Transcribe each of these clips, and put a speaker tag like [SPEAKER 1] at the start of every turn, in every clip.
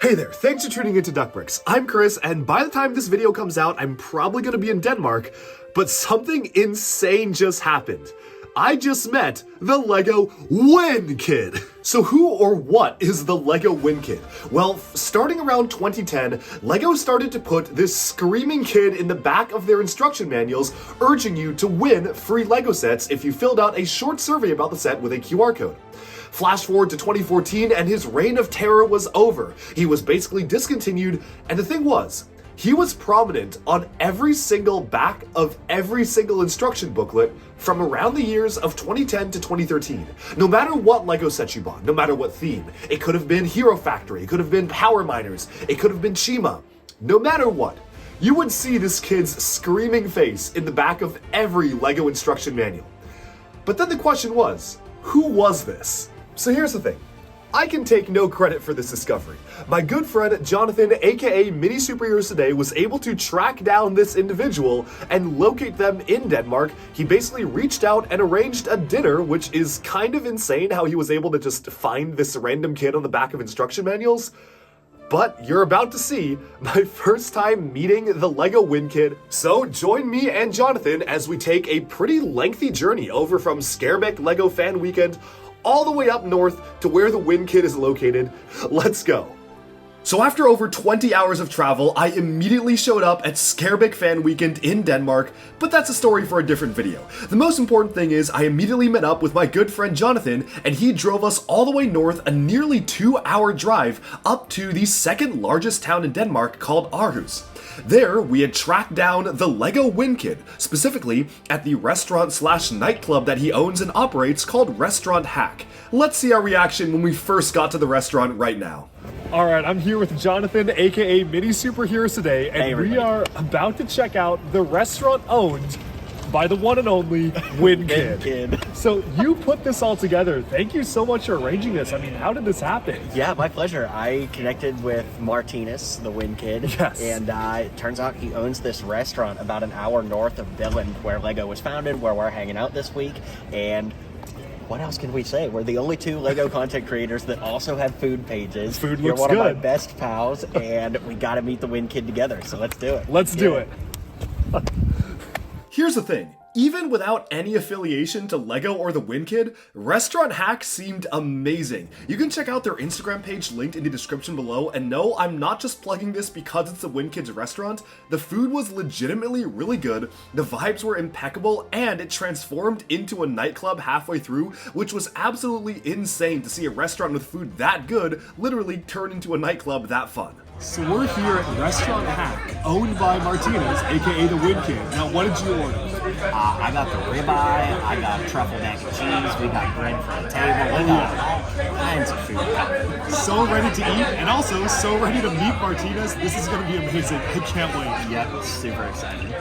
[SPEAKER 1] Hey there, thanks for tuning into Duckbricks. I'm Chris, and by the time this video comes out, I'm probably gonna be in Denmark, but something insane just happened. I just met the LEGO Win Kid. So who or what is the LEGO Win Kid? Well, starting around 2010, LEGO started to put this screaming kid in the back of their instruction manuals, urging you to win free LEGO sets if you filled out a short survey about the set with a QR code. Flash forward to 2014 and his reign of terror was over. He was basically discontinued, and the thing was, he was prominent on every single back of every single instruction booklet from around the years of 2010 to 2013. No matter what LEGO set you bought, no matter what theme, it could have been Hero Factory, it could have been Power Miners, it could have been Chima. No matter what, you would see this kid's screaming face in the back of every LEGO instruction manual. But then the question was, who was this? So here's the thing. I can take no credit for this discovery. My good friend Jonathan, aka Mini Superheroes Today, was able to track down this individual and locate them in Denmark. He basically reached out and arranged a dinner, which is kind of insane how he was able to just find this random kid on the back of instruction manuals. But you're about to see my first time meeting the LEGO Win Kid. So join me and Jonathan as we take a pretty lengthy journey over from Scarebeck LEGO Fan Weekend all the way up north to where the Win Kid is located. Let's go. So after over 20 hours of travel, I immediately showed up at Scarebeck Fan Weekend in Denmark, but that's a story for a different video. The most important thing is I immediately met up with my good friend Jonathan, and he drove us all the way north, a nearly 2-hour drive, up to the second largest town in Denmark called Aarhus. There, we had tracked down the LEGO Win Kid, specifically at the restaurant/nightclub that he owns and operates called Restaurant Hack. Let's see our reaction when we first got to the restaurant right now. All right, I'm here with Jonathan, aka Mini Superheroes Today, and we are about to check out the restaurant owned by the one and only Win Kid. So you put this all together. Thank you so much for arranging this. I mean, how did this happen?
[SPEAKER 2] Yeah, my pleasure. I connected with Martinez, the Win Kid,
[SPEAKER 1] yes.
[SPEAKER 2] And it turns out he owns this restaurant about an hour north of Billund, where LEGO was founded, where we're hanging out this week, and what else can we say? We're the only two LEGO content creators that also have food pages.
[SPEAKER 1] Food
[SPEAKER 2] You're
[SPEAKER 1] looks
[SPEAKER 2] one
[SPEAKER 1] good.
[SPEAKER 2] of my best pals, and we got to meet the Win Kid together, so let's do it.
[SPEAKER 1] Let's do it. Here's the thing. Even without any affiliation to LEGO or the Win Kid, Restaurant Hack seemed amazing. You can check out their Instagram page linked in the description below, and no, I'm not just plugging this because it's the Win Kid's restaurant. The food was legitimately really good, the vibes were impeccable, and it transformed into a nightclub halfway through, which was absolutely insane to see a restaurant with food that good literally turn into a nightclub that fun. So we're here at Restaurant Hack, owned by Martinez, aka the Win Kid. Now, what did you order?
[SPEAKER 2] I got the ribeye, I got truffle mac and cheese, we got bread for the table, we got all kinds of food.
[SPEAKER 1] So ready to eat, and also so ready to meet Martinez. This is going to be amazing. I can't wait.
[SPEAKER 2] Yep, super excited.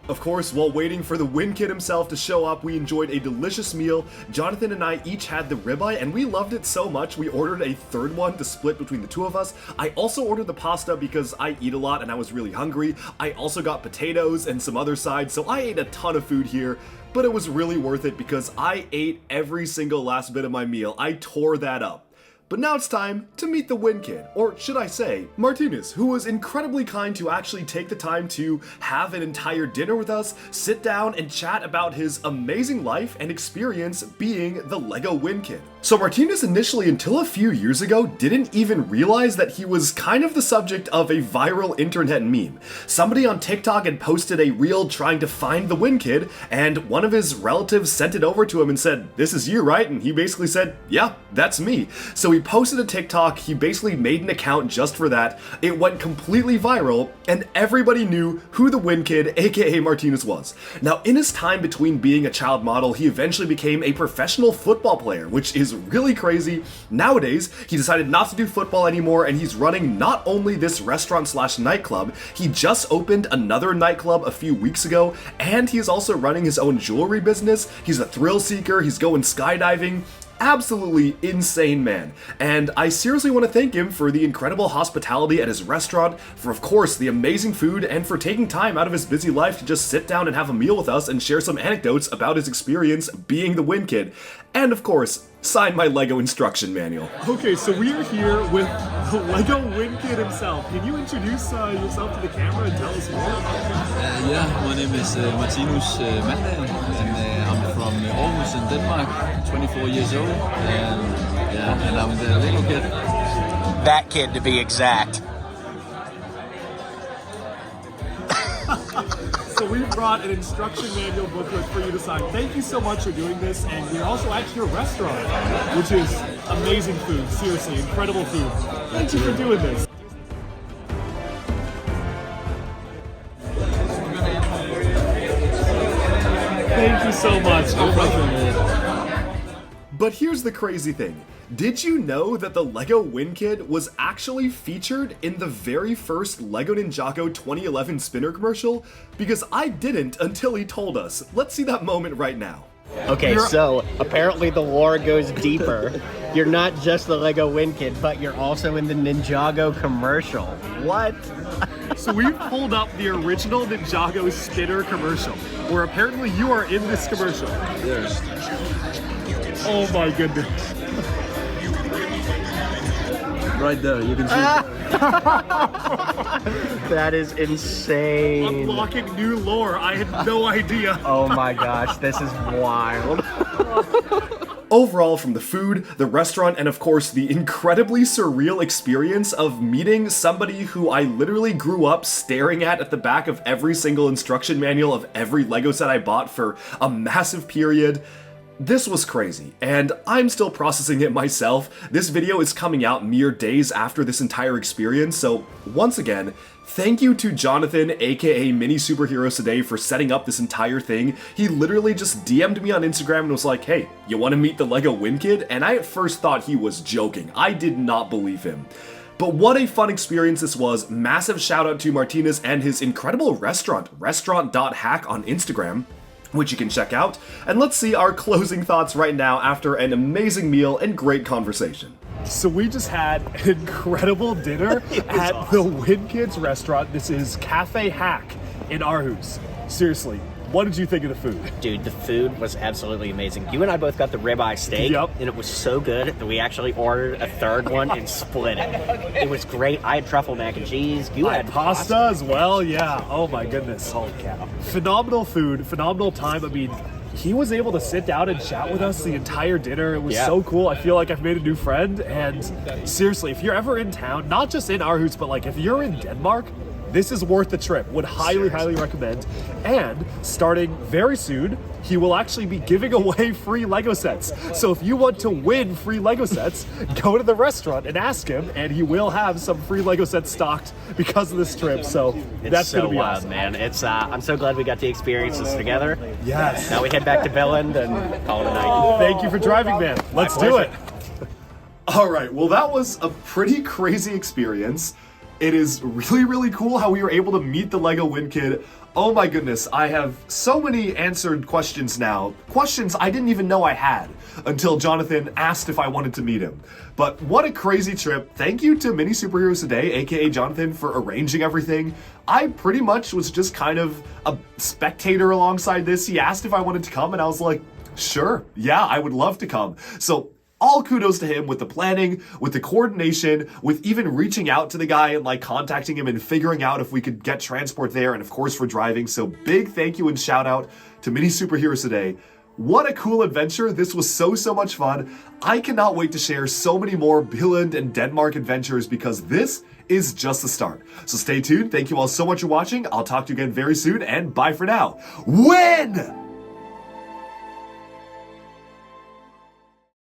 [SPEAKER 1] Of course, while waiting for the Win Kid himself to show up, we enjoyed a delicious meal. Jonathan and I each had the ribeye, and we loved it so much we ordered a third one to split between the two of us. I also ordered the pasta because I eat a lot and I was really hungry. I also got potatoes and some other sides, so I ate a ton of food here. But it was really worth it because I ate every single last bit of my meal. I tore that up. But now it's time to meet the Win Kid, or should I say, Martinez, who was incredibly kind to actually take the time to have an entire dinner with us, sit down and chat about his amazing life and experience being the LEGO Win Kid. So Martinez initially, until a few years ago, didn't even realize that he was kind of the subject of a viral internet meme. Somebody on TikTok had posted a reel trying to find the Win Kid, and one of his relatives sent it over to him and said, "This is you, right?" And he basically said, "Yeah, that's me." So he posted a TikTok, he basically made an account just for that, it went completely viral, and everybody knew who the Win Kid, aka Martinez, was. Now, in his time between being a child model, he eventually became a professional football player, which is really crazy. Nowadays, he decided not to do football anymore, and he's running not only this restaurant/nightclub, he just opened another nightclub a few weeks ago, and he is also running his own jewelry business. He's a thrill seeker, he's going skydiving. absolutely insane man. And I seriously want to thank him for the incredible hospitality at his restaurant, for of course the amazing food, and for taking time out of his busy life to just sit down and have a meal with us and share some anecdotes about his experience being the Win Kid. And of course, sign my LEGO instruction manual.
[SPEAKER 3] Okay, so we are here with the LEGO Win Kid himself. Can you introduce yourself to the camera and tell us more?
[SPEAKER 4] Yeah, my name is Martinus Mandal, and I'm from Aarhus in Denmark, 24 years old, and I'm the LEGO kid.
[SPEAKER 2] That kid, to be exact.
[SPEAKER 3] So we brought an instruction manual booklet for you to sign. Thank you so much for doing this, and we're also at your restaurant, which is amazing food. Seriously, incredible food. Thank you for doing this. Thank you so much.
[SPEAKER 1] But here's the crazy thing. Did you know that the LEGO Win Kid was actually featured in the very first LEGO Ninjago 2011 spinner commercial? Because I didn't until he told us. Let's see that moment right now.
[SPEAKER 2] Okay, so apparently the lore goes deeper. You're not just the LEGO Win Kid, but you're also in the Ninjago commercial. What?
[SPEAKER 3] So we've pulled up the original Ninjago spinner commercial, where apparently you are in this commercial.
[SPEAKER 4] Yes.
[SPEAKER 3] Oh my goodness.
[SPEAKER 4] Right there, you can see.
[SPEAKER 2] That is insane.
[SPEAKER 3] Unlocking new lore. I had no idea.
[SPEAKER 2] Oh my gosh, this is wild.
[SPEAKER 1] Overall, from the food, the restaurant, and of course the incredibly surreal experience of meeting somebody who I literally grew up staring at the back of every single instruction manual of every LEGO set I bought for a massive period. This was crazy, and I'm still processing it myself. This video is coming out mere days after this entire experience, so once again, thank you to Jonathan, aka Mini Superheroes Today, for setting up this entire thing. He literally just DM'd me on Instagram and was like, hey, you want to meet the LEGO Win Kid? And I at first thought he was joking. I did not believe him. But what a fun experience this was. Massive shout out to Martinez and his incredible restaurant, restaurant.hack on Instagram, which you can check out. And let's see our closing thoughts right now after an amazing meal and great conversation.
[SPEAKER 3] So we just had an incredible dinner at the Win Kids restaurant. This is Cafe Hack in Aarhus. Seriously, what did you think of the food?
[SPEAKER 2] Dude, the food was absolutely amazing. You and I both got the ribeye steak,
[SPEAKER 3] Yep.
[SPEAKER 2] and it was so good that we actually ordered a third one and split it. It was great. I had truffle mac and cheese. You had
[SPEAKER 3] Pasta as well, yeah. Oh my goodness. Holy cow. Phenomenal food, phenomenal time. I mean, he was able to sit down and chat with us the entire dinner. It was so cool. I feel like I've made a new friend. And seriously, if you're ever in town, not just in Aarhus, but like if you're in Denmark, this is worth the trip. Would highly recommend. And starting very soon, he will actually be giving away free LEGO sets. So if you want to win free LEGO sets, go to the restaurant and ask him, and he will have some free LEGO sets stocked because of this trip. So that's
[SPEAKER 2] so
[SPEAKER 3] gonna be
[SPEAKER 2] wild,
[SPEAKER 3] awesome.
[SPEAKER 2] man. It's I'm so glad we got to experience this together.
[SPEAKER 3] Yes.
[SPEAKER 2] Now we head back to Billund and call it a night.
[SPEAKER 3] Thank you for driving, man. Let's do it.
[SPEAKER 1] All right, well that was a pretty crazy experience. It is really cool how we were able to meet the LEGO Win Kid. Oh my goodness, I have so many answered questions now. Questions I didn't even know I had until Jonathan asked if I wanted to meet him. But what a crazy trip. Thank you to Mini Superheroes Today, aka Jonathan, for arranging everything. I pretty much was just kind of a spectator alongside this. He asked if I wanted to come and I was like, sure, yeah, I would love to come. So all kudos to him with the planning, with the coordination, with even reaching out to the guy and like contacting him and figuring out if we could get transport there, and of course for driving. So big thank you and shout out to Mini Superheroes Today. What a cool adventure. This was so much fun. I cannot wait to share so many more Billund and Denmark adventures because this is just the start. So stay tuned. Thank you all so much for watching. I'll talk to you again very soon, and bye for now. Win!